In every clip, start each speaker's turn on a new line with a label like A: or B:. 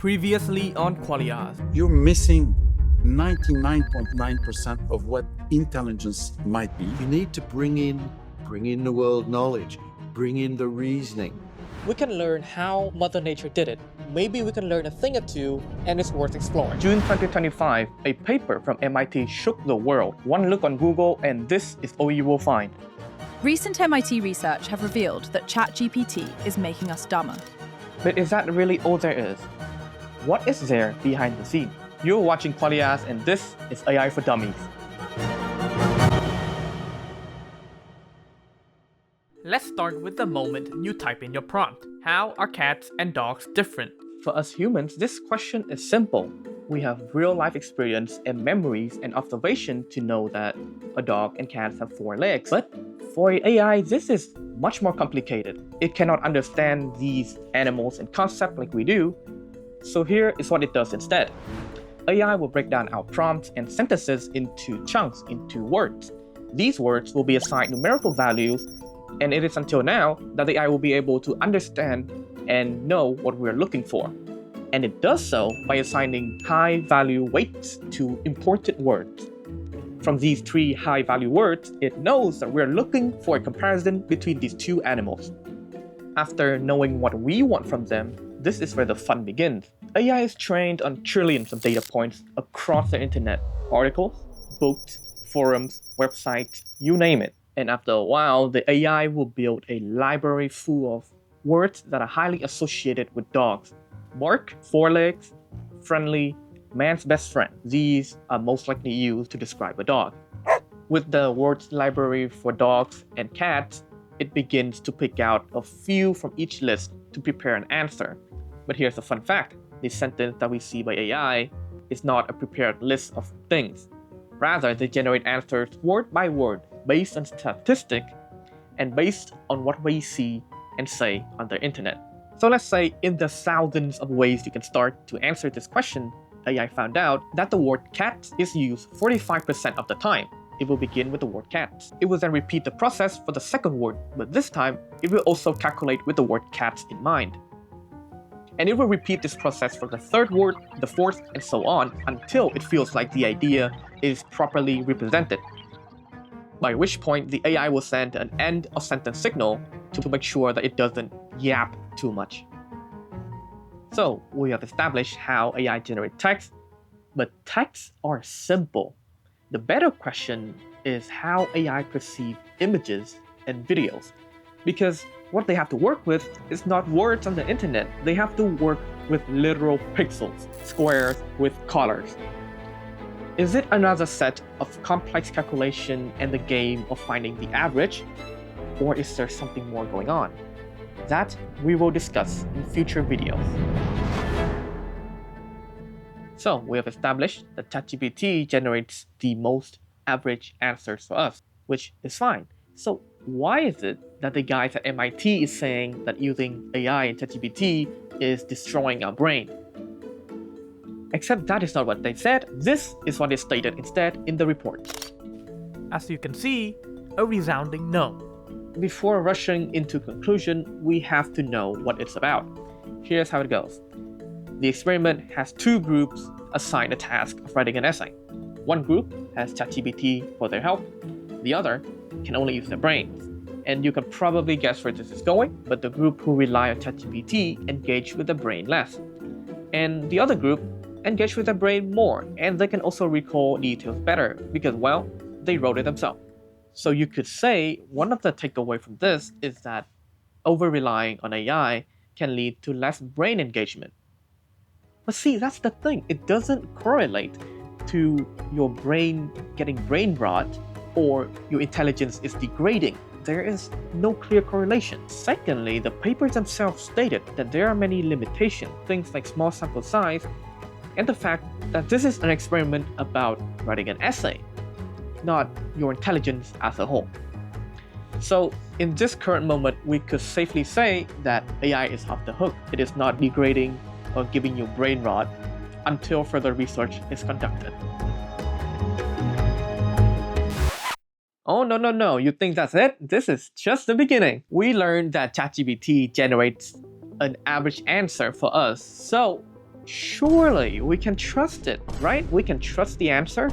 A: Previously on QualiaZ.
B: You're missing 99.9% of what intelligence might be.
C: You need to bring in the world knowledge, bring in the reasoning.
D: We can learn how Mother Nature did it. Maybe we can learn a thing or two, and it's worth exploring.
E: June 2025, a paper from MIT shook the world. One look on Google and this is all you will find.
F: Recent MIT research have revealed that ChatGPT is making us dumber.
E: But is that really all there is? What is there behind the scene? You're watching QualiaZ and this is AI for Dummies.
A: Let's start with the moment you type in your prompt. How are cats and dogs different?
E: For us humans, this question is simple. We have real-life experience and memories and observation to know that a dog and cats have 4 legs. But for AI, this is much more complicated. It cannot understand these animals and concepts like we do. So here is what it does instead. AI will break down our prompts and sentences into chunks, into words. These words will be assigned numerical values, and it is until now that the AI will be able to understand and know what we're looking for. And it does so by assigning high-value weights to important words. From these 3 high-value words, it knows that we're looking for a comparison between these 2 animals. After knowing what we want from them, this is where the fun begins. AI is trained on trillions of data points across the internet. Articles, books, forums, websites, you name it. And after a while, the AI will build a library full of words that are highly associated with dogs. Bark, 4 legs, friendly, man's best friend. These are most likely used to describe a dog. With the words library for dogs and cats, it begins to pick out a few from each list to prepare an answer. But here's the fun fact. The sentence that we see by AI is not a prepared list of things. Rather, they generate answers word by word based on statistic and based on what we see and say on the internet. So let's say in the thousands of ways you can start to answer this question, AI found out that the word cat is used 45% of the time. It will begin with the word cats. It will then repeat the process for the second word, but this time it will also calculate with the word cats in mind. And it will repeat this process for the third word, the fourth, and so on until it feels like the idea is properly represented. By which point the AI will send an end of sentence signal to make sure that it doesn't yap too much. So we have established how AI generates text, but texts are simple. The better question is how AI perceives images and videos, because what they have to work with is not words on the internet. They have to work with literal pixels, squares with colors. Is it another set of complex calculation and the game of finding the average, or is there something more going on? That we will discuss in future videos. So we have established that ChatGPT generates the most average answers for us, which is fine. So why is it that the guys at MIT is saying that using AI and ChatGPT is destroying our brain? Except that is not what they said. This is what is stated instead in the report.
A: As you can see, a resounding no.
E: Before rushing into conclusion, we have to know what it's about. Here's how it goes. The experiment has 2 groups assigned a task of writing an essay. One group has ChatGPT for their help. The other can only use their brains. And you can probably guess where this is going, but the group who rely on ChatGPT engage with the brain less. And the other group engage with their brain more, and they can also recall details better because, well, they wrote it themselves. So you could say one of the takeaway from this is that over-relying on AI can lead to less brain engagement. But see, that's the thing. It doesn't correlate to your brain getting brain rot or your intelligence is degrading. There is no clear correlation. Secondly, the papers themselves stated that there are many limitations, things like small sample size, and the fact that this is an experiment about writing an essay, not your intelligence as a whole. So in this current moment, we could safely say that AI is off the hook. It is not degrading or giving you brain rot until further research is conducted. Oh, no, you think that's it? This is just the beginning. We learned that ChatGPT generates an average answer for us. So surely we can trust it, right? We can trust the answer.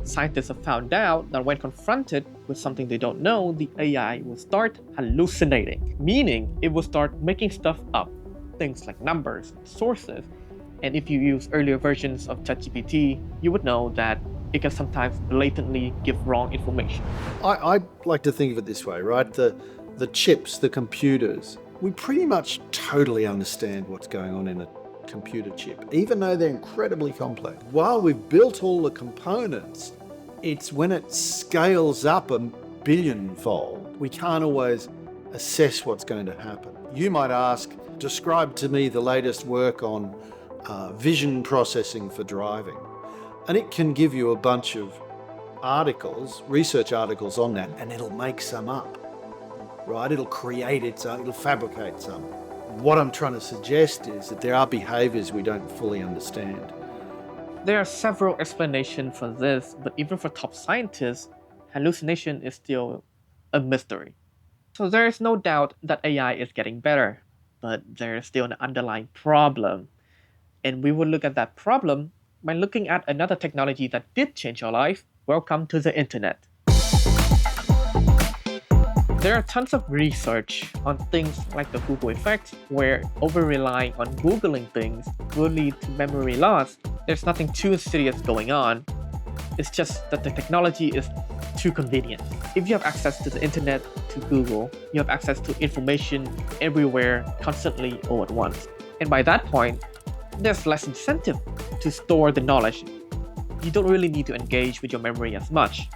E: Scientists have found out that when confronted with something they don't know, the AI will start hallucinating, meaning it will start making stuff up, things like numbers, sources. And if you use earlier versions of ChatGPT, you would know that it can sometimes blatantly give wrong information.
C: I like to think of it this way, right? The chips, the computers, we pretty much totally understand what's going on in a computer chip, even though they're incredibly complex. While we've built all the components, it's when it scales up a billionfold, we can't always assess what's going to happen. You might ask, describe to me the latest work on vision processing for driving. And it can give you a bunch of articles, research articles on that, and it'll make some up, right? It'll create its own, it'll fabricate some. What I'm trying to suggest is that there are behaviors we don't fully understand.
E: There are several explanations for this, but even for top scientists, hallucination is still a mystery. So there is no doubt that AI is getting better, but there is still an underlying problem. And we will look at that problem by looking at another technology that did change our life. Welcome to the internet. There are tons of research on things like the Google effect, where over-relying on Googling things will lead to memory loss. There's nothing too serious going on. It's just that the technology is too convenient. If you have access to the internet, to Google, you have access to information everywhere, constantly, all at once. And by that point, there's less incentive to store the knowledge. You don't really need to engage with your memory as much.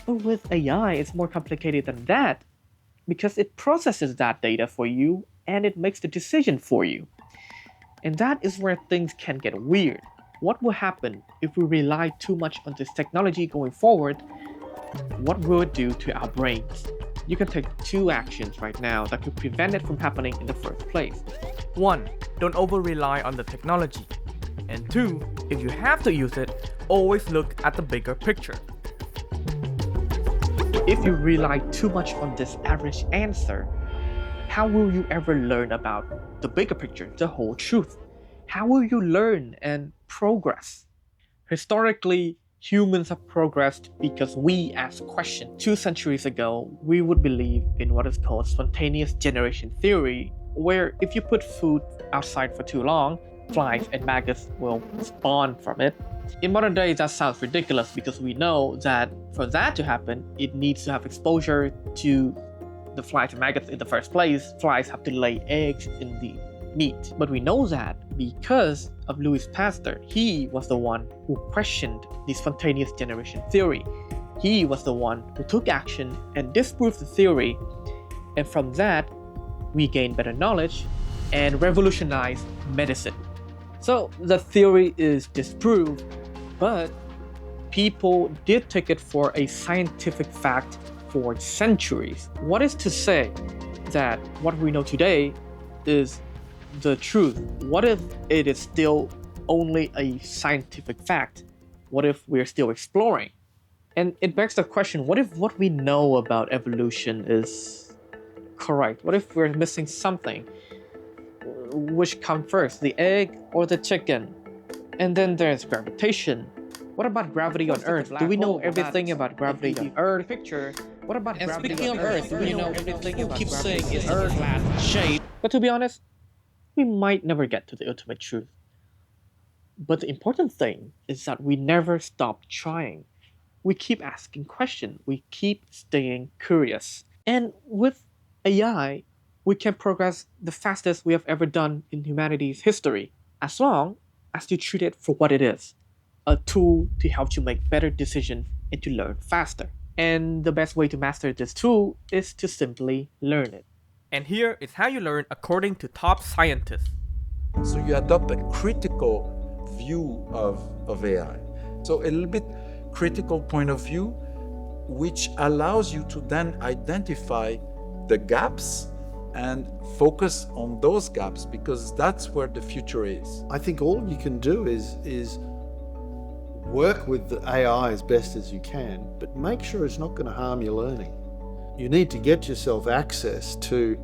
E: But with AI, it's more complicated than that, because it processes that data for you and it makes the decision for you. And that is where things can get weird. What will happen if we rely too much on this technology going forward? What will it do to our brains? You can take 2 actions right now that could prevent it from happening in the first place.
A: 1. Don't over-rely on the technology. And 2. If you have to use it, always look at the bigger picture.
E: If you rely too much on this average answer, how will you ever learn about the bigger picture, the whole truth? How will you learn and progress? Historically, humans have progressed because we asked questions. 2 centuries ago, we would believe in what is called spontaneous generation theory, where if you put food outside for too long, flies and maggots will spawn from it. In modern days, that sounds ridiculous because we know that for that to happen, it needs to have exposure to the flies and maggots in the first place. Flies have to lay eggs in the meat. But we know that because of Louis Pasteur. He was the one who questioned the spontaneous generation theory. He was the one who took action and disproved the theory. And from that, we gained better knowledge and revolutionized medicine. So the theory is disproved, but people did take it for a scientific fact for centuries. What is to say that what we know today is the truth? What if it is still only a scientific fact? What if we're still exploring? And it begs the question, what if what we know about evolution is correct? What if we're missing something? Which comes first, the egg or the chicken? And then there's gravitation. What about gravity on Earth? Do we know everything about gravity on Earth? What about
D: And
E: gravity
D: speaking
E: on
D: of Earth,
E: Do we know everything
D: you
E: about
D: keep
E: gravity
D: saying
E: on
D: it's
E: Earth?
D: a flat shape.
E: But to be honest, we might never get to the ultimate truth. But the important thing is that we never stop trying. We keep asking questions. We keep staying curious. And with AI, we can progress the fastest we have ever done in humanity's history, as long as you treat it for what it is, a tool to help you make better decisions and to learn faster. And the best way to master this tool is to simply learn it.
A: And here is how you learn according to top scientists.
B: So you adopt a critical view of AI. So a little bit critical point of view, which allows you to then identify the gaps and focus on those gaps, because that's where the future is.
C: I think all you can do is work with the AI as best as you can, but make sure it's not going to harm your learning. You need to get yourself access to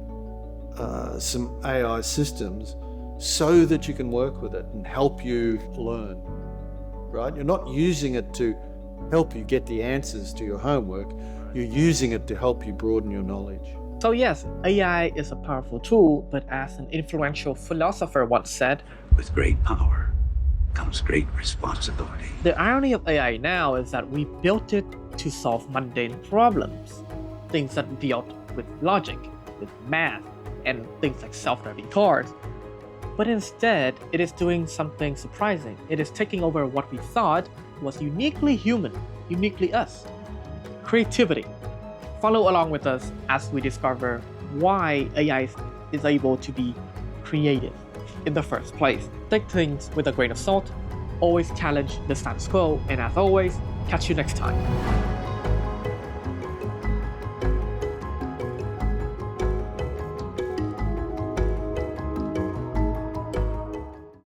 C: some AI systems so that you can work with it and help you learn, right? You're not using it to help you get the answers to your homework. You're using it to help you broaden your knowledge.
E: So yes, AI is a powerful tool, but as an influential philosopher once said,
G: with great power comes great responsibility.
E: the irony of AI now is that we built it to solve mundane problems. Things that dealt with logic, with math, and things like self-driving cars. But instead, it is doing something surprising. It is taking over what we thought was uniquely human, uniquely us. Creativity. Follow along with us as we discover why AI is able to be creative in the first place. Take things with a grain of salt, always challenge the status quo, and as always, catch you next time.